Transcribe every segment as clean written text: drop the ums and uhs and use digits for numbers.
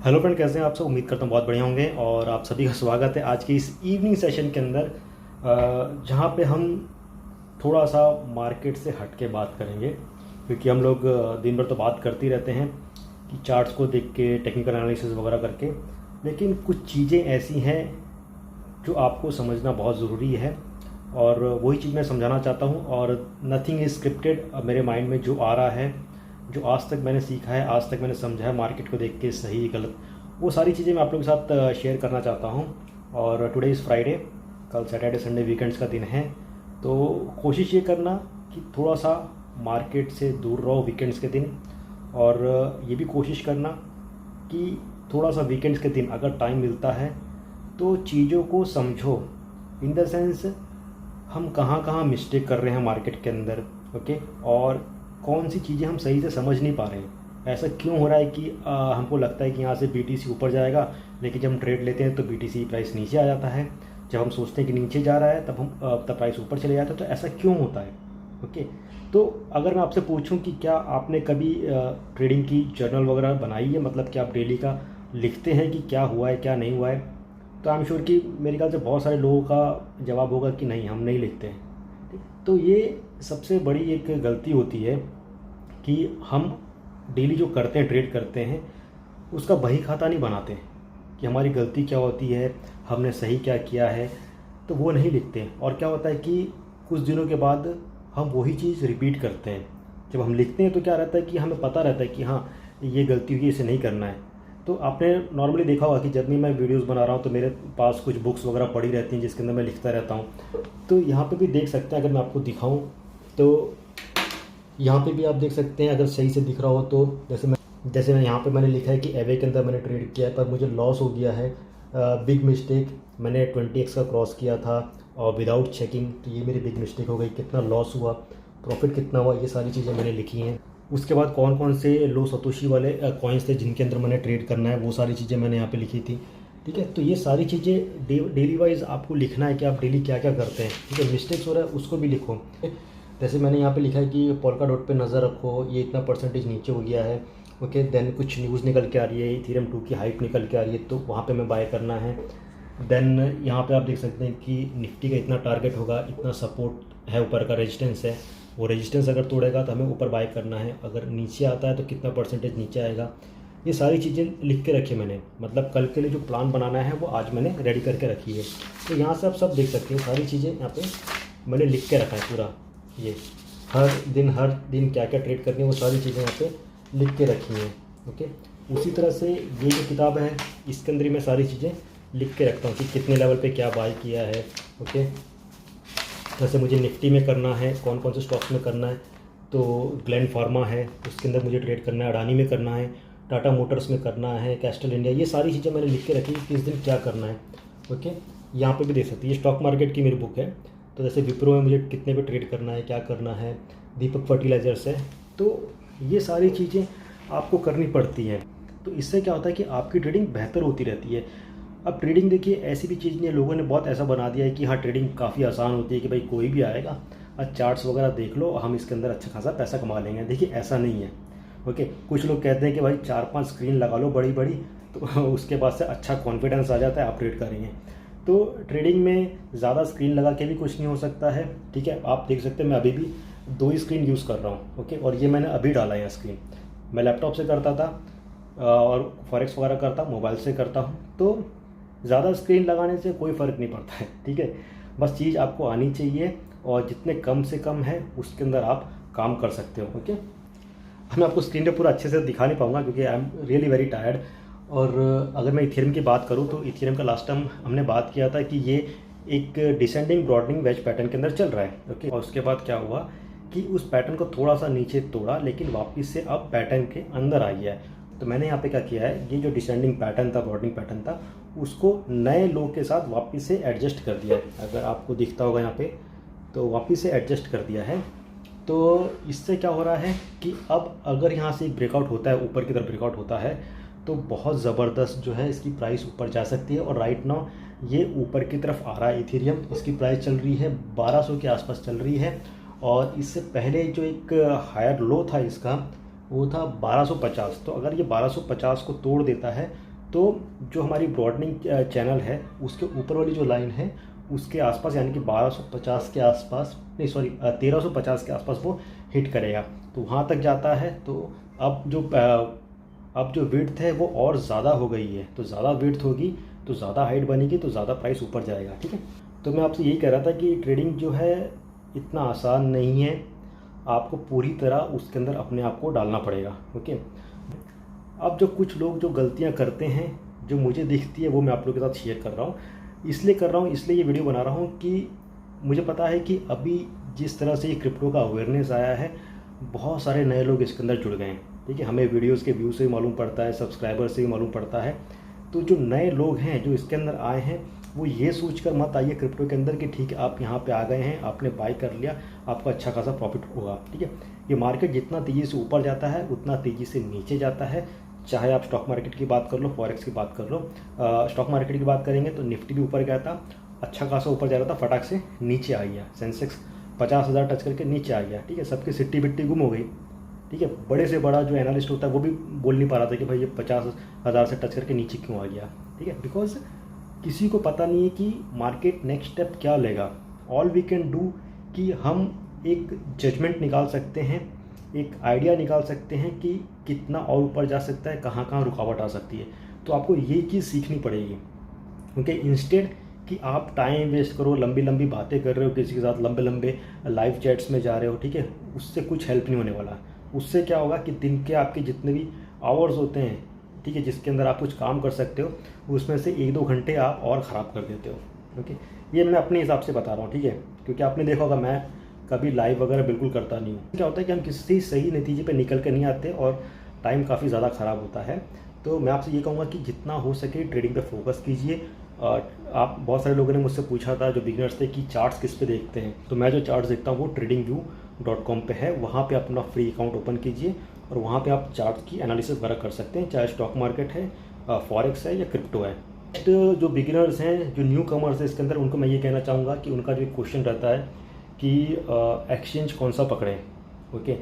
Hello friend, कैसे हैं आप सब। उम्मीद करता हूँ बहुत बढ़िया होंगे और आप सभी का स्वागत है आज की इस इवनिंग सेशन के अंदर, जहाँ पे हम थोड़ा सा मार्केट से हट के बात करेंगे। क्योंकि हम लोग दिन भर तो बात करते ही रहते हैं कि चार्ट्स को देख के टेक्निकल एनालिसिस वगैरह करके, लेकिन कुछ चीज़ें ऐसी हैं जो आपको समझना बहुत ज़रूरी है और वही चीज़ मैं समझाना चाहता हूँ। और नथिंग इज़ स्क्रिप्टेड। मेरे माइंड में जो आ रहा है, जो आज तक मैंने सीखा है, आज तक मैंने समझा है मार्केट को देख के, सही गलत, वो सारी चीज़ें मैं आप लोगों के साथ शेयर करना चाहता हूँ। और टुडे इज़ फ्राइडे, कल सैटरडे संडे वीकेंड्स का दिन है, तो कोशिश ये करना कि थोड़ा सा मार्केट से दूर रहो वीकेंड्स के दिन। और ये भी कोशिश करना कि थोड़ा सा वीकेंड्स के दिन अगर टाइम मिलता है तो चीज़ों को समझो। इन द सेंस, हम कहाँ कहाँ मिस्टेक कर रहे हैं मार्केट के अंदर, ओके, और कौन सी चीज़ें हम सही से समझ नहीं पा रहे हैं। ऐसा क्यों हो रहा है कि हमको लगता है कि यहाँ से बीटीसी ऊपर जाएगा, लेकिन जब हम ट्रेड लेते हैं तो बीटीसी प्राइस नीचे आ जाता है। जब हम सोचते हैं कि नीचे जा रहा है तब प्राइस ऊपर चले जाता है। तो ऐसा क्यों होता है, ओके। तो अगर मैं आपसे पूछूं कि क्या आपने कभी ट्रेडिंग की जर्नल वगैरह बनाई है, मतलब कि आप डेली का लिखते हैं कि क्या हुआ है क्या नहीं हुआ है, तो आई एम श्योर कि मेरे ख्याल से बहुत सारे लोगों का जवाब होगा कि नहीं, हम नहीं लिखते हैं। ठीक? तो ये सबसे बड़ी एक गलती होती है कि हम डेली जो करते हैं, ट्रेड करते हैं, उसका बही खाता नहीं बनाते कि हमारी गलती क्या होती है, हमने सही क्या किया है, तो वो नहीं लिखते। और क्या होता है कि कुछ दिनों के बाद हम वही चीज़ रिपीट करते हैं। जब हम लिखते हैं तो क्या रहता है कि हमें पता रहता है कि हाँ, ये गलती हुई, इसे नहीं करना है। तो आपने नॉर्मली देखा होगा कि जब भी मैं वीडियोस बना रहा हूँ तो मेरे पास कुछ बुक्स वगैरह पड़ी रहती हैं जिसके अंदर मैं लिखता रहता हूँ। तो यहाँ पे भी देख सकते हैं, अगर मैं आपको दिखाऊँ तो यहाँ पे भी आप देख सकते हैं, अगर सही से दिख रहा हो तो। जैसे मैं यहाँ पे मैंने लिखा है कि एवे के अंदर मैंने ट्रेड किया है पर मुझे लॉस हो गया है, बिग मिस्टेक, मैंने 20x का क्रॉस किया था और विदाउट चेकिंग, तो ये मेरी बिग मिस्टेक हो गई। कितना लॉस हुआ, प्रॉफिट कितना हुआ, ये सारी चीज़ें मैंने लिखी हैं। उसके बाद कौन कौन से लो सतोशी वाले कॉइन्स थे जिनके अंदर मैंने ट्रेड करना है, वो सारी चीज़ें मैंने यहाँ पे लिखी थी। ठीक है, तो ये सारी चीज़ें डेली वाइज आपको लिखना है कि आप डेली क्या क्या करते हैं। ठीक है, मिस्टेक्स हो रहा है उसको भी लिखो। जैसे मैंने यहाँ पे लिखा है कि पोल्का डॉट पे नज़र रखो, ये इतना परसेंटेज नीचे हो गया है, ओके। देन कुछ न्यूज़ निकल के आ रही है, इथेरियम 2 की हाइप निकल के आ रही है, तो वहाँ पे मैं बाय करना है। देन यहाँ पे आप देख सकते हैं कि निफ्टी का इतना टारगेट होगा, इतना सपोर्ट है, ऊपर का रेजिस्टेंस है, वो रेजिस्टेंस अगर तोड़ेगा तो हमें ऊपर बाय करना है। अगर नीचे आता है तो कितना परसेंटेज नीचे आएगा। ये सारी चीज़ें लिख के रखी मैंने, मतलब कल के लिए जो प्लान बनाना है वो आज मैंने रेडी करके रखी है। तो यहाँ से आप सब देख सकते हैं, सारी चीज़ें यहाँ पे मैंने लिख के रखा है पूरा। ये हर दिन क्या क्या ट्रेड करनी है वो सारी चीज़ें यहाँ पे लिख के रखी हैं, ओके। उसी तरह से ये जो किताब है इसके अंदर ही मैं सारी चीज़ें लिख के रखता हूँ कि कितने लेवल पे क्या बाय किया है, ओके। जैसे मुझे निफ्टी में करना है, कौन कौन से स्टॉक्स में करना है, तो ग्लैंड फार्मा है उसके अंदर मुझे ट्रेड करना है, अडानी में करना है, टाटा मोटर्स में करना है, कैस्टल इंडिया, ये सारी चीज़ें मैंने लिख के रखी कि किस दिन क्या करना है, ओके। यहाँ पे भी देख सकते हैं, ये स्टॉक मार्केट की मेरी बुक है। तो जैसे विप्रो में मुझे कितने पे ट्रेड करना है, क्या करना है, दीपक फर्टिलाइजर्स है, तो ये सारी चीज़ें आपको करनी पड़ती हैं। तो इससे क्या होता है कि आपकी ट्रेडिंग बेहतर होती रहती है। अब ट्रेडिंग देखिए ऐसी भी चीज़ नहीं है, लोगों ने बहुत ऐसा बना दिया है कि हाँ ट्रेडिंग काफ़ी आसान होती है कि भाई कोई भी आएगा, आज चार्ट्स वगैरह देख लो, हम इसके अंदर अच्छा खासा पैसा कमा लेंगे। देखिए ऐसा नहीं है, ओके। कुछ लोग कहते हैं कि भाई 4-5 स्क्रीन लगा लो बड़ी बड़ी, तो उसके बाद से अच्छा कॉन्फिडेंस आ जाता है, आप ट्रेड करेंगे। तो ट्रेडिंग में ज़्यादा स्क्रीन लगा के भी कुछ नहीं हो सकता है। ठीक है, आप देख सकते हैं मैं अभी भी 2 ही स्क्रीन यूज़ कर रहा हूँ, ओके। और ये मैंने अभी डाला है स्क्रीन, मैं लैपटॉप से करता था और फॉरेक्स वगैरह करता, मोबाइल से करता हूँ। तो ज़्यादा स्क्रीन लगाने से कोई फ़र्क नहीं पड़ता है, ठीक है। बस चीज़ आपको आनी चाहिए और जितने कम से कम है उसके अंदर आप काम कर सकते हो, ओके। मैं आपको स्क्रीन पे पूरा अच्छे से दिखा नहीं पाऊंगा क्योंकि I am really very tired. और अगर मैं इथेरियम की बात करूँ तो इथेरियम का लास्ट टाइम हमने बात किया था कि ये एक डिसेंडिंग ब्रॉडनिंग वेज पैटर्न के अंदर चल रहा है, ओके। और उसके बाद क्या हुआ कि उस पैटर्न को थोड़ा सा नीचे तोड़ा, लेकिन वापस से अब पैटर्न के अंदर आ गया है। तो मैंने यहाँ पे क्या किया है, ये जो डिसेंडिंग पैटर्न था, ब्रॉडनिंग पैटर्न था, उसको नए लो के साथ वापस से एडजस्ट कर दिया है। अगर आपको दिखता होगा यहाँ पे, तो वापस से एडजस्ट कर दिया है। तो इससे क्या हो रहा है कि अब अगर यहाँ से एक ब्रेकआउट होता है, ऊपर की तरफ ब्रेकआउट होता है, तो बहुत ज़बरदस्त जो है इसकी प्राइस ऊपर जा सकती है। और राइट नाउ ये ऊपर की तरफ आ रहा है इथेरियम, इसकी प्राइस चल रही है 1200 के आसपास चल रही है। और इससे पहले जो एक हायर लो था इसका, वो था 1250। तो अगर ये 1250 को तोड़ देता है तो जो हमारी ब्रॉडनिंग चैनल है उसके ऊपर वाली जो लाइन है उसके आसपास, यानी कि 1250 के आसपास, नहीं सॉरी 1350 के आसपास वो हिट करेगा, तो वहाँ तक जाता है। तो अब जो विड्थ है वो और ज़्यादा हो गई है, तो ज़्यादा विड्थ होगी तो ज़्यादा हाइट बनेगी तो ज़्यादा प्राइस ऊपर जाएगा, ठीक है। तो मैं आपसे यही कह रहा था कि ट्रेडिंग जो है इतना आसान नहीं है, आपको पूरी तरह उसके अंदर अपने आप को डालना पड़ेगा, ओके। अब जो कुछ लोग जो गलतियां करते हैं जो मुझे दिखती है वो मैं आप लोगों के साथ शेयर कर रहा हूँ। इसलिए ये वीडियो बना रहा हूँ कि मुझे पता है कि अभी जिस तरह से ये क्रिप्टो का अवेयरनेस आया है, बहुत सारे नए लोग इसके अंदर जुड़ गए हैं, ठीक है। हमें वीडियोज़ के व्यू से भी मालूम पड़ता है, सब्सक्राइबर से भी मालूम पड़ता है। तो जो नए लोग हैं जो इसके अंदर आए हैं, वो ये सोचकर मत आइए क्रिप्टो के अंदर कि ठीक है आप यहाँ पे आ गए हैं, आपने बाय कर लिया, आपको अच्छा खासा प्रॉफिट होगा, ठीक है। ये मार्केट जितना तेज़ी से ऊपर जाता है उतना तेज़ी से नीचे जाता है। चाहे आप स्टॉक मार्केट की बात कर लो, फॉरेक्स की बात कर लो। स्टॉक मार्केट की बात करेंगे तो निफ्टी भी ऊपर गया था, अच्छा खासा ऊपर जा रहा था, फटाक से नीचे आ गया। सेंसेक्स 50,000 टच करके नीचे आ गया, ठीक है। सबकी सिट्टी बिट्टी गुम हो गई, ठीक है। बड़े से बड़ा जो एनालिस्ट होता है वो भी बोल नहीं पा रहा था कि भाई ये 50,000 से टच करके नीचे क्यों आ गया, ठीक है। बिकॉज किसी को पता नहीं है कि मार्केट नेक्स्ट स्टेप क्या लेगा। ऑल वी कैन डू कि हम एक जजमेंट निकाल सकते हैं, एक आइडिया निकाल सकते हैं कि कितना और ऊपर जा सकता है, कहाँ कहाँ रुकावट आ सकती है। तो आपको ये चीज़ सीखनी पड़ेगी, क्योंकि इंस्टेड कि आप टाइम वेस्ट करो, लंबी लंबी बातें कर रहे हो किसी के साथ, लंबे लंबे लाइव चैट्स में जा रहे हो, ठीक है, उससे कुछ हेल्प नहीं होने वाला। उससे क्या होगा कि दिन के आपके जितने भी आवर्स होते हैं, ठीक है, जिसके अंदर आप कुछ काम कर सकते हो, उसमें से 1-2 घंटे आप और ख़राब कर देते हो, ओके। ये मैं अपने हिसाब से बता रहा हूँ, ठीक है, क्योंकि आपने देखा होगा मैं कभी लाइव वगैरह बिल्कुल करता नहीं हूँ। क्या होता है कि हम किसी सही नतीजे पे निकल कर नहीं आते और टाइम काफ़ी ज़्यादा ख़राब होता है। तो मैं आपसे ये कहूँगा कि जितना हो सके ट्रेडिंग पे फोकस कीजिए। आप बहुत सारे लोगों ने मुझसे पूछा था जो बिगिनर्स थे कि चार्ट्स किस पे देखते हैं, तो मैं जो चार्ट्स देखता हूँ वो tradingview.com पे है। वहाँ पे अपना फ्री अकाउंट ओपन कीजिए और वहाँ पे आप चार्ट्स की एनालिसिस वगैरह कर सकते हैं, चाहे स्टॉक मार्केट है, फॉरेक्स है या क्रिप्टो है। जो बिगिनर्स हैं, जो न्यू कमर्स है इसके अंदर, उनको मैं ये कहना चाहूँगा कि उनका जो क्वेश्चन रहता है कि एक्सचेंज कौन सा पकड़ें, ओके।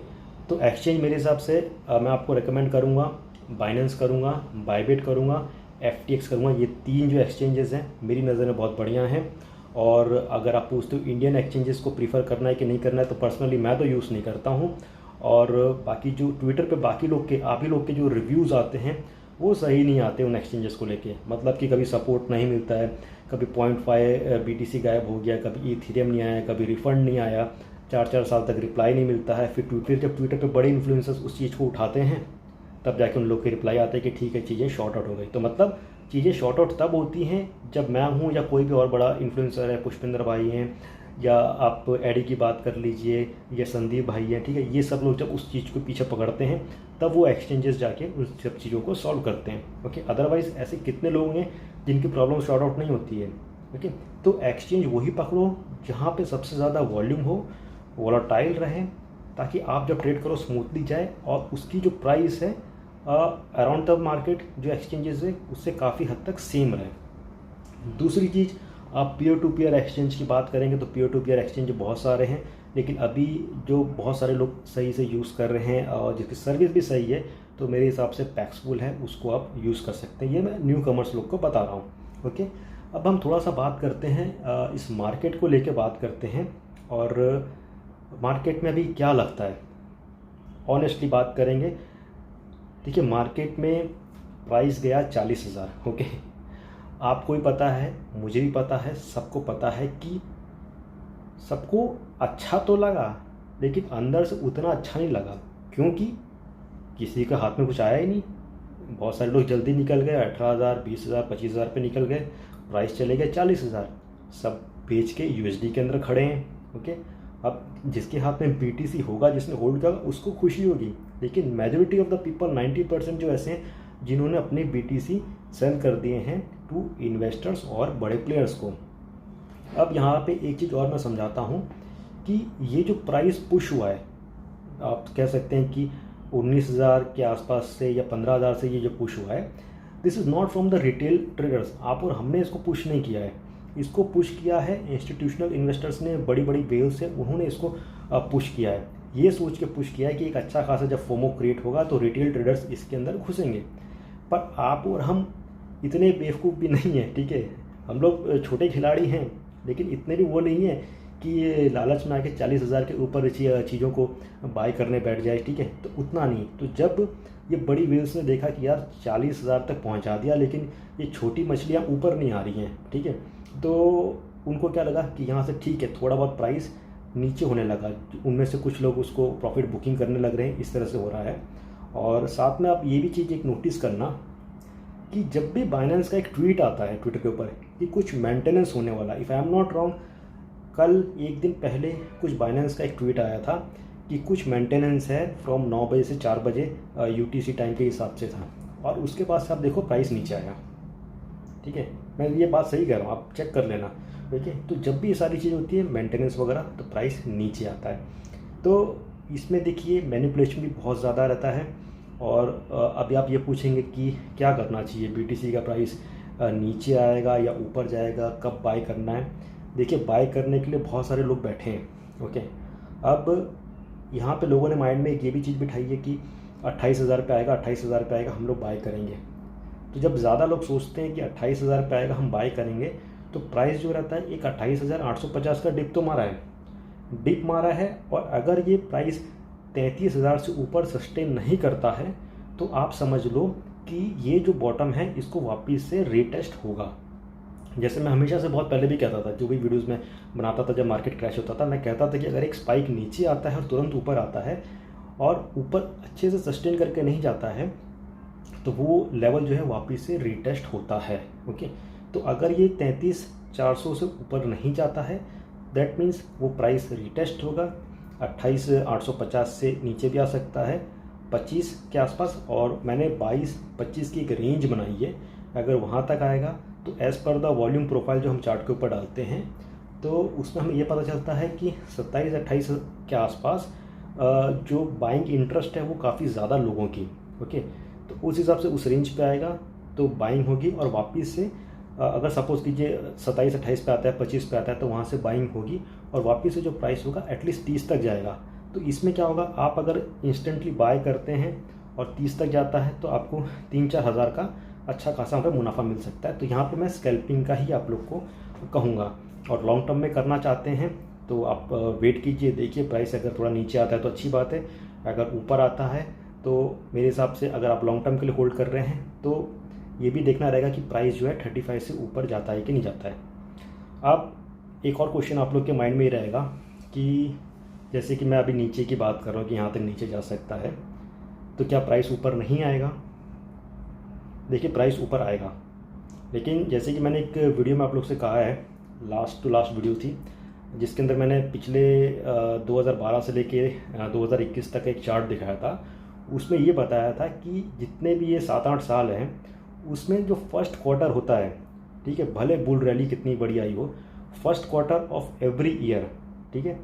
तो एक्सचेंज मेरे हिसाब से मैं आपको रेकमेंड करूँगा, बाइनेंस करूँगा, बायबिट करूँगा, FTX करूँगा। ये 3 जो एक्सचेंजेस हैं मेरी नज़र में बहुत बढ़िया हैं। और अगर आप पूछते हो इंडियन एक्सचेंजेस को प्रीफर करना है कि नहीं करना है, तो पर्सनली मैं तो यूज़ नहीं करता हूँ। और बाकी जो ट्विटर पे बाकी लोग के, आप ही लोग के जो रिव्यूज़ आते हैं वो सही नहीं आते उन एक्सचेंजेस को लेके। मतलब कि कभी सपोर्ट नहीं मिलता है, कभी 0.5 BTC गायब हो गया, कभी इथेरियम नहीं आया, कभी रिफंड नहीं आया, 4-4 साल तक रिप्लाई नहीं मिलता है। फिर ट्विटर पे बड़े इन्फ्लुएंसर्स उस चीज़ को उठाते हैं, तब जाके उन लोग के रिप्लाई आते हैं कि ठीक है चीज़ें शॉर्ट आउट हो गई। तो मतलब चीज़ें शॉर्ट आउट तब होती हैं जब मैं हूँ या कोई भी और बड़ा इन्फ्लुएंसर है, पुष्पेंद्र भाई हैं, या आप एडी की बात कर लीजिए, या संदीप भाई हैं, ठीक है, ये सब लोग जब उस चीज़ को पीछे पकड़ते हैं तब वो एक्सचेंजेस जाके उन सब चीज़ों को सॉल्व करते हैं, ओके। अदरवाइज़ ऐसे कितने लोग हैं जिनकी प्रॉब्लम शॉर्ट आउट नहीं होती है, ओके। तो एक्सचेंज वही पकड़ो जहाँ पे सबसे ज़्यादा वॉल्यूम हो, वोलाटाइल रहे, ताकि आप जब ट्रेड करो स्मूथली जाए और उसकी जो प्राइस है अराउंड द मार्केट जो एक्सचेंजेस है उससे काफ़ी हद तक सेम रहे। दूसरी चीज़, आप पीयर टू पीयर एक्सचेंज की बात करेंगे तो पीयर टू पीयर एक्सचेंज बहुत सारे हैं, लेकिन अभी जो बहुत सारे लोग सही से यूज़ कर रहे हैं और जिसकी सर्विस भी सही है, तो मेरे हिसाब से पैक्सफुल है, उसको आप यूज़ कर सकते हैं। ये मैं न्यू कमर्स लोग को बता रहा हूँ, ओके। अब हम थोड़ा सा बात करते हैं इस मार्केट को लेके बात करते हैं, और मार्केट में अभी क्या लगता है, ऑनेस्टली बात करेंगे। देखिए, मार्केट में प्राइस गया 40,000, ओके। आपको भी पता है, मुझे भी पता है, सबको पता है कि सबको अच्छा तो लगा, लेकिन अंदर से उतना अच्छा नहीं लगा, क्योंकि किसी का हाथ में कुछ आया ही नहीं। बहुत सारे लोग जल्दी निकल गए, 18,000, 20,000, 25,000 पे निकल गए, प्राइस चले गए 40,000, सब बेच के USD के अंदर खड़े हैं, ओके। अब जिसके हाथ में BTC होगा, जिसने होल्ड किया, उसको खुशी होगी, लेकिन मेजॉरिटी ऑफ द पीपल, 90% जो ऐसे हैं जिन्होंने अपने BTC सेल कर दिए हैं टू इन्वेस्टर्स और बड़े प्लेयर्स को। अब यहाँ पे एक चीज़ और मैं समझाता हूँ कि ये जो प्राइस पुश हुआ है, आप कह सकते हैं कि 19,000 के आसपास से या 15,000 से ये जो पुश हुआ है, this is not from the retail traders. आप और हमने इसको पुश नहीं किया है, इसको पुश किया है इंस्टीट्यूशनल इन्वेस्टर्स ने, बड़ी बड़ी वेल्स से उन्होंने इसको पुश किया है। ये सोच के पुश किया है कि एक अच्छा खासा जब फोमो क्रिएट होगा तो रिटेल ट्रेडर्स इसके अंदर घुसेंगे। पर आप और हम इतने बेवकूफ़ भी नहीं है, ठीक है। हम लोग छोटे खिलाड़ी हैं, लेकिन इतने भी वो नहीं है कि ये लालच में आके 40,000 के ऊपर चीज़ों को बाय करने बैठ जाए, ठीक है। तो उतना नहीं। तो जब ये बड़ी वेल्स ने देखा कि यार 40,000 तक पहुंचा दिया, लेकिन ये छोटी मछलियां ऊपर नहीं आ रही हैं, ठीक है, तो उनको क्या लगा कि यहाँ से ठीक है, थोड़ा बहुत प्राइस नीचे होने लगा। उनमें से कुछ लोग उसको प्रॉफिट बुकिंग करने लग रहे हैं, इस तरह से हो रहा है। और साथ में आप ये भी चीज़ एक नोटिस करना कि जब भी बाइनेंस का एक ट्वीट आता है ट्विटर के ऊपर कि कुछ मेंटेनेंस होने वाला, if I am not wrong, कल एक दिन पहले कुछ बाइनेंस का एक ट्वीट आया था कि कुछ मेंटेनेंस है फ्रॉम 9 बजे से 4 बजे यूटीसी टाइम के हिसाब से था, और उसके बाद से आप देखो प्राइस नीचे आया, ठीक है। मैं ये बात सही कह रहा हूँ, आप चेक कर लेना, ठीक है। तो जब भी ये सारी चीज़ होती है मेंटेनेंस वगैरह, तो प्राइस नीचे आता है। तो इसमें देखिए मैनिपुलेशन भी बहुत ज़्यादा रहता है। और अभी आप ये पूछेंगे कि क्या करना चाहिए, बीटीसी का प्राइस नीचे आएगा या ऊपर जाएगा, कब बाय करना है। देखिए बाय करने के लिए बहुत सारे लोग बैठे हैं, ओके। अब यहाँ पे लोगों ने माइंड में ये भी चीज़ बिठाई है कि 28,000 पे आएगा, 28,000 पे आएगा, हम लोग बाय करेंगे। तो जब ज़्यादा लोग सोचते हैं कि 28,000 पे आएगा, हम बाय करेंगे, तो प्राइस जो रहता है एक 28,850 का डिप तो मारा है। और अगर ये प्राइस 33,000 से ऊपर सस्टेन नहीं करता है, तो आप समझ लो कि ये जो बॉटम है इसको वापस से रीटेस्ट होगा। जैसे मैं हमेशा से बहुत पहले भी कहता था, जो भी वीडियोस में बनाता था जब मार्केट क्रैश होता था, मैं कहता था कि अगर एक स्पाइक नीचे आता है और तुरंत ऊपर आता है और ऊपर अच्छे से सस्टेन करके नहीं जाता है, तो वो लेवल जो है वापस से रीटेस्ट होता है, ओके। तो अगर ये 33,400 से ऊपर नहीं जाता है, दैट मीन्स वो प्राइस रीटेस्ट होगा। 28,850 से नीचे भी आ सकता है, 25 के आसपास, और मैंने 22-25 की एक रेंज बनाई है। अगर वहाँ तक आएगा तो as per the volume profile जो हम चार्ट के ऊपर डालते हैं, तो उसमें हमें ये पता चलता है कि 27-28 के आसपास जो बाइंग इंटरेस्ट है वो काफ़ी ज़्यादा लोगों की, ओके। तो उस हिसाब से उस रेंज पे आएगा तो बाइंग होगी, और वापस से अगर सपोज़ कीजिए 27-28 पे आता है, 25 पे आता है, तो वहाँ से बाइंग होगी, और वापस से जो प्राइस होगा एटलीस्ट 30 तक जाएगा। तो इसमें क्या होगा, आप अगर इंस्टेंटली बाय करते हैं और 30 तक जाता है, तो आपको 3-4 हज़ार का अच्छा खासा वहाँ पे मुनाफा मिल सकता है। तो यहाँ पे मैं स्कैल्पिंग का ही आप लोग को कहूँगा। और लॉन्ग टर्म में करना चाहते हैं तो आप वेट कीजिए, देखिए प्राइस अगर थोड़ा नीचे आता है तो अच्छी बात है, अगर ऊपर आता है तो मेरे हिसाब से अगर आप लॉन्ग टर्म के लिए होल्ड कर रहे हैं तो ये भी देखना रहेगा कि प्राइस जो है 35 से ऊपर जाता है कि नहीं जाता है। अब एक और क्वेश्चन आप लोग के माइंड में ही रहेगा कि जैसे कि मैं अभी नीचे की बात कर रहा हूँ कि यहाँ तक नीचे जा सकता है, तो क्या प्राइस ऊपर नहीं आएगा? देखिए प्राइस ऊपर आएगा, लेकिन जैसे कि मैंने एक वीडियो में आप लोग से कहा है, लास्ट टू लास्ट वीडियो थी जिसके अंदर मैंने पिछले 2012 से लेके 2021 तक एक चार्ट दिखाया था। उसमें ये बताया था कि जितने भी ये 7-8 साल हैं उसमें जो फर्स्ट क्वार्टर होता है, ठीक है, भले बुल रैली कितनी बड़ी आई हो, first quarter of every year, ठीक है,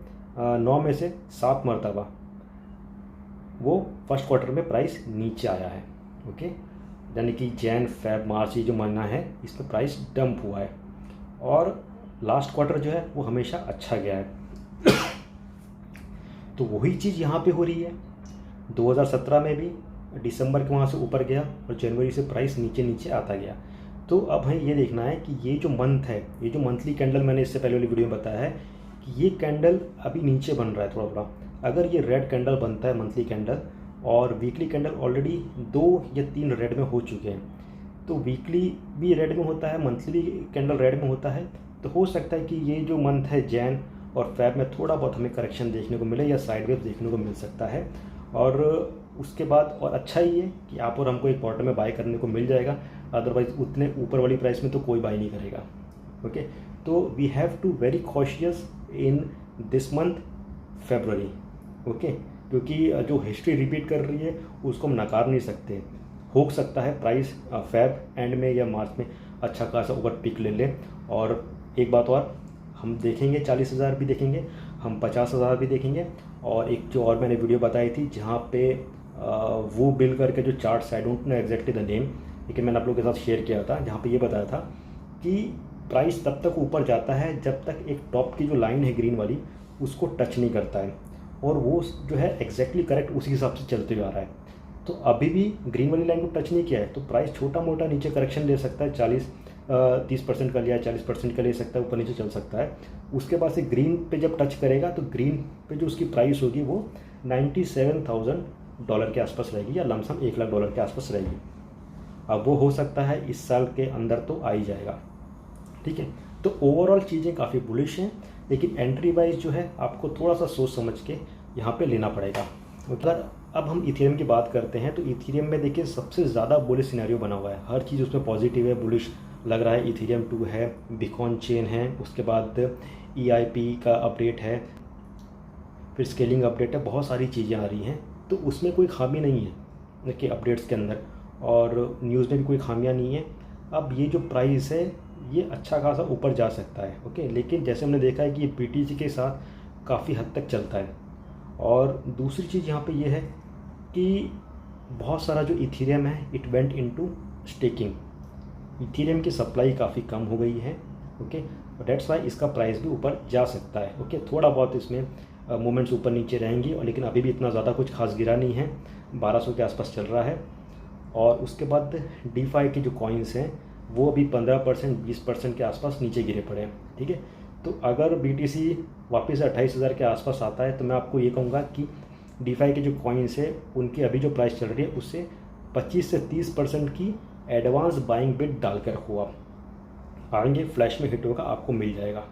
9 में से 7 मरतबा वो फर्स्ट क्वार्टर में प्राइस नीचे आया है, ओके। यानी कि जैन, फेब, मार्च, ये जो महीना है इसमें प्राइस डंप हुआ है, और लास्ट क्वार्टर जो है वो हमेशा अच्छा गया है। तो वही चीज़ यहाँ पे हो रही है। 2017 में भी दिसंबर के वहाँ से ऊपर गया और जनवरी से प्राइस नीचे नीचे आता गया। तो अब हमें ये देखना है कि ये जो मंथ है, ये जो मंथली कैंडल मैंने इससे पहले वाली वीडियो में बताया है कि ये कैंडल अभी नीचे बन रहा है थोड़ा थोड़ा। अगर ये रेड कैंडल बनता है मंथली कैंडल, और वीकली कैंडल ऑलरेडी 2 या 3 रेड में हो चुके हैं, तो वीकली भी रेड में होता है, मंथली कैंडल रेड में होता है, तो हो सकता है कि ये जो मंथ है जैन और फेब में थोड़ा बहुत हमें करेक्शन देखने को मिले या साइडवेज देखने को मिल सकता है। और उसके बाद और अच्छा ही है कि आप और हमको एक क्वार्टर में बाय करने को मिल जाएगा, अदरवाइज उतने ऊपर वाली प्राइस में तो कोई बाय नहीं करेगा, ओके। तो we have to very cautious in this month February, okay, क्योंकि जो हिस्ट्री रिपीट कर रही है उसको हम नकार नहीं सकते। हो सकता है प्राइस फेब एंड में या मार्च में अच्छा खासा ऊपर पिक ले ले। और एक बात और, हम देखेंगे 40,000 भी देखेंगे, हम 50,000 भी देखेंगे। और एक जो और मैंने वीडियो बताई थी जहाँ पे वो बिल करके जो charts, I don't know exactly the name, लेकिन मैंने आप लोगों के साथ शेयर किया था, जहाँ पे ये बताया था कि प्राइस तब तक ऊपर जाता है जब तक एक टॉप की जो लाइन है ग्रीन वाली उसको टच नहीं करता है, और वो जो है एग्जैक्टली करेक्ट उसी हिसाब से चलते हुए आ रहा है। तो अभी भी ग्रीन वाली लाइन को टच नहीं किया है, तो प्राइस छोटा मोटा नीचे करेक्शन ले सकता है, 30% का लिया, 40% का ले सकता है, ऊपर नीचे चल सकता है। उसके बाद से ग्रीन पे जब टच करेगा तो ग्रीन पे जो उसकी प्राइस होगी वो $97,000 के आसपास रहेगी, या लमसम $1,00,000 के आसपास रहेगी। अब वो हो सकता है इस साल के अंदर तो आ ही जाएगा, ठीक है। तो ओवरऑल चीज़ें काफ़ी बुलिश हैं, लेकिन एंट्री वाइज जो है आपको थोड़ा सा सोच समझ के यहाँ पे लेना पड़ेगा। अगर अब हम इथेरियम की बात करते हैं तो इथेरियम में देखिए सबसे ज़्यादा बुलिश सिनेरियो बना हुआ है, हर चीज़ उसमें पॉजिटिव है, बुलिश लग रहा है। इथेरियम 2 है, बिकॉन चेन है, उसके बाद EIP का अपडेट है, फिर स्केलिंग अपडेट है, बहुत सारी चीज़ें आ रही हैं। तो उसमें कोई खामी नहीं है देखिए अपडेट्स के अंदर, और न्यूज़ में भी कोई खामियां नहीं है। अब ये जो प्राइस है ये अच्छा खासा ऊपर जा सकता है, ओके। लेकिन जैसे हमने देखा है कि ये BTC के साथ काफ़ी हद तक चलता है। और दूसरी चीज़ यहाँ पे ये है कि बहुत सारा जो इथेरियम है it went into staking, Ethereum की सप्लाई काफ़ी कम हो गई है, ओके। डेट्स वाई इसका प्राइस भी ऊपर जा सकता है, ओके। थोड़ा बहुत इसमें मूवमेंट्स ऊपर नीचे रहेंगी, और लेकिन अभी भी इतना ज़्यादा कुछ खास गिरा नहीं है, 1200 के आसपास चल रहा है। और उसके बाद DeFi के जो कॉइन्स हैं वो अभी 15% 20% के आसपास नीचे गिरे पड़े हैं, ठीक है। तो अगर BTC वापस 28,000 के आसपास आता है तो मैं आपको ये कहूँगा कि DeFi के जो कॉइन्स है उनकी अभी जो प्राइस चल रही है उससे 25 से 30% की एडवांस बाइंग बिड डालकर रखो आप, आएंगे फ्लैश में हिट होगा, आपको मिल जाएगा।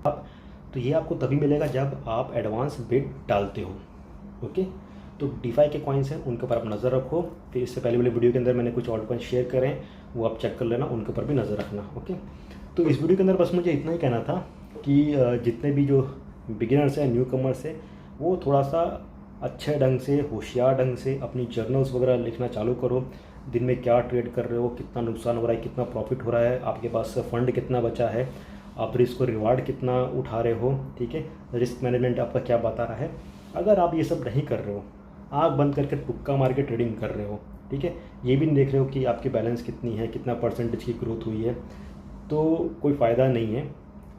अब तो ये आपको तभी मिलेगा जब आप एडवांस बिड डालते हो, ओके। तो DeFi के कॉइन्स हैं उनके ऊपर आप नज़र रखो। फिर इससे पहले वाले वीडियो के अंदर मैंने कुछ ऑल्ट कॉइन शेयर करें, वो आप चेक कर लेना, उनके ऊपर भी नज़र रखना, ओके। तो इस वीडियो के अंदर बस मुझे इतना ही कहना था कि जितने भी जो बिगिनर्स हैं, न्यू कमर्स हैं, वो थोड़ा सा अच्छे ढंग से, होशियार ढंग से अपनी जर्नल्स वगैरह लिखना चालू करो। दिन में क्या ट्रेड कर रहे हो, कितना नुकसान हो रहा है, कितना प्रॉफिट हो रहा है, आपके पास फंड कितना बचा है, आप रिस्क और रिवार्ड कितना उठा रहे हो, ठीक है। रिस्क मैनेजमेंट आपका क्या बता रहा है। अगर आप ये सब नहीं कर रहे हो, आँख बंद करके तुक्का मार के ट्रेडिंग कर रहे हो, ठीक है, ये भी नहीं देख रहे हो कि आपकी बैलेंस कितनी है, कितना परसेंटेज की ग्रोथ हुई है, तो कोई फ़ायदा नहीं है।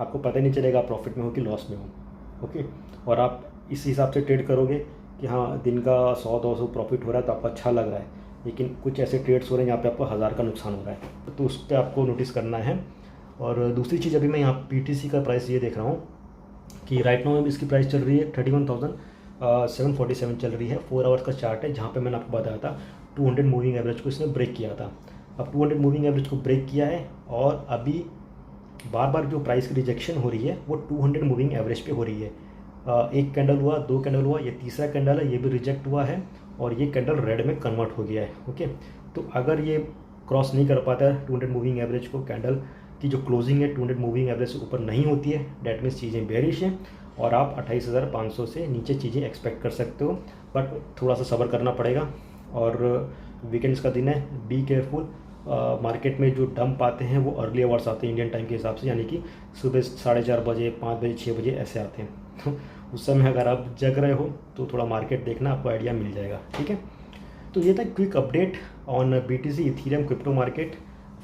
आपको पता ही नहीं चलेगा आप प्रॉफिट में हो कि लॉस में हो, ओके। और आप इस हिसाब से ट्रेड करोगे कि हाँ दिन का 100-200 प्रॉफिट हो रहा है तो आपको अच्छा लग रहा है, लेकिन कुछ ऐसे ट्रेड्स हो रहे हैं जहाँ पे आपको 1000 का नुकसान हो रहा है, तो उस पर आपको नोटिस करना है। और दूसरी चीज़, अभी मैं यहाँ BTC का प्राइस ये देख रहा हूँ कि राइट नाउ इसकी प्राइस चल रही है 31,747 चल रही है। 4 आवर्स का चार्ट है, जहाँ पे मैंने आपको बताया था 200 मूविंग एवरेज को इसने ब्रेक किया था। अब 200 मूविंग एवरेज को ब्रेक किया है, और अभी बार बार जो प्राइस की रिजेक्शन हो रही है वो 200 मूविंग एवरेज पे हो रही है। एक कैंडल हुआ, 2 कैंडल हुआ, ये तीसरा कैंडल है, ये भी रिजेक्ट हुआ है, और ये कैंडल रेड में कन्वर्ट हो गया है, ओके। तो अगर ये क्रॉस नहीं कर पाता है 200 मूविंग एवरेज को, कैंडल की जो क्लोजिंग है 200 मूविंग एवरेज से ऊपर नहीं होती है, डेट मीन्स चीज़ें बेरिश हैं, और आप 28,500 से नीचे चीज़ें एक्सपेक्ट कर सकते हो। बट थोड़ा सा सब्र करना पड़ेगा, और वीकेंड्स का दिन है, बी केयरफुल। मार्केट में जो डंप आते हैं वो अर्ली आवर्स आते हैं इंडियन टाइम के हिसाब से, यानी कि सुबह 4:30 बजे, 5 बजे, 6 बजे ऐसे आते हैं। तो उस समय अगर आप जग रहे हो तो थोड़ा मार्केट देखना, आपको आइडिया मिल जाएगा, ठीक है। तो ये था quick update on BTC Ethereum crypto market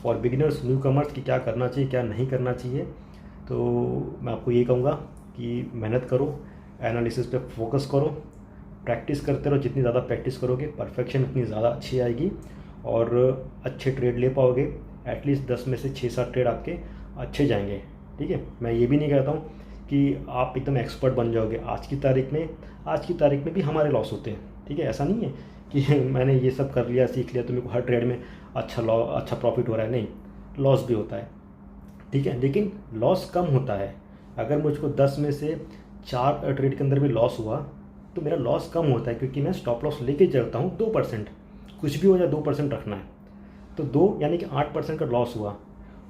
for beginners, new commerce की क्या करना चाहिए, क्या नहीं करना चाहिए। तो मैं आपको ये कहूँगा कि मेहनत करो, एनालिसिस पे फोकस करो, प्रैक्टिस करते रहो। जितनी ज़्यादा प्रैक्टिस करोगे परफेक्शन उतनी ज़्यादा अच्छी आएगी, और अच्छे ट्रेड ले पाओगे। एटलीस्ट 10 में से 6-7 ट्रेड आपके अच्छे जाएंगे, ठीक है। मैं ये भी नहीं कहता हूँ कि आप एकदम एक्सपर्ट बन जाओगे। आज की तारीख में भी हमारे लॉस होते हैं, ठीक है। ऐसा नहीं है कि मैंने ये सब कर लिया, सीख लिया तो मेरे को हर ट्रेड में अच्छा प्रॉफिट हो रहा है, नहीं, लॉस भी होता है, ठीक है। लेकिन लॉस कम होता है। अगर मुझको 10 में से 4 ट्रेड के अंदर भी लॉस हुआ तो मेरा लॉस कम होता है, क्योंकि मैं स्टॉप लॉस लेके चलता हूँ 2%, कुछ भी हो जाए 2% रखना है। तो 2 यानी कि 8% का लॉस हुआ,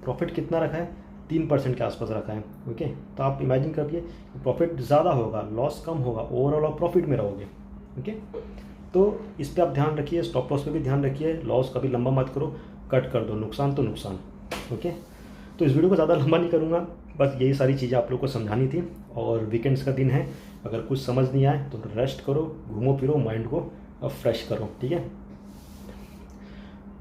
प्रॉफिट कितना रखा है, 3% के आसपास रखा है, ओके। तो आप इमेजिन करिए प्रॉफिट ज़्यादा होगा, लॉस कम होगा, ओवरऑल आप प्रॉफिट में रहोगे, ओके। तो इस पर आप ध्यान रखिए, स्टॉप लॉस पे भी ध्यान रखिए, लॉस कभी लंबा मत करो, कट कर दो, नुकसान तो नुकसान, ओके। तो इस वीडियो को ज़्यादा लंबा नहीं करूँगा, बस यही सारी चीज़ें आप लोग को समझानी थी। और वीकेंड्स का दिन है, अगर कुछ समझ नहीं आए तो रेस्ट करो, घूमो फिरो, माइंड को फ्रेश करो, ठीक है।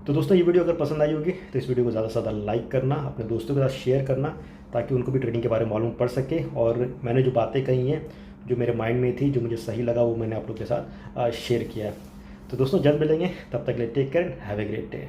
तो दोस्तों ये वीडियो अगर पसंद आई होगी तो इस वीडियो को ज़्यादा से ज़्यादा लाइक करना, अपने दोस्तों के साथ शेयर करना, ताकि उनको भी ट्रेडिंग के बारे में मालूम पड़ सके। और मैंने जो बातें कही हैं, जो मेरे माइंड में थी, जो मुझे सही लगा, वो मैंने आप लोग के साथ शेयर किया है। तो दोस्तों जल्द मिलेंगे, तब तक के लिए take care, have a great day.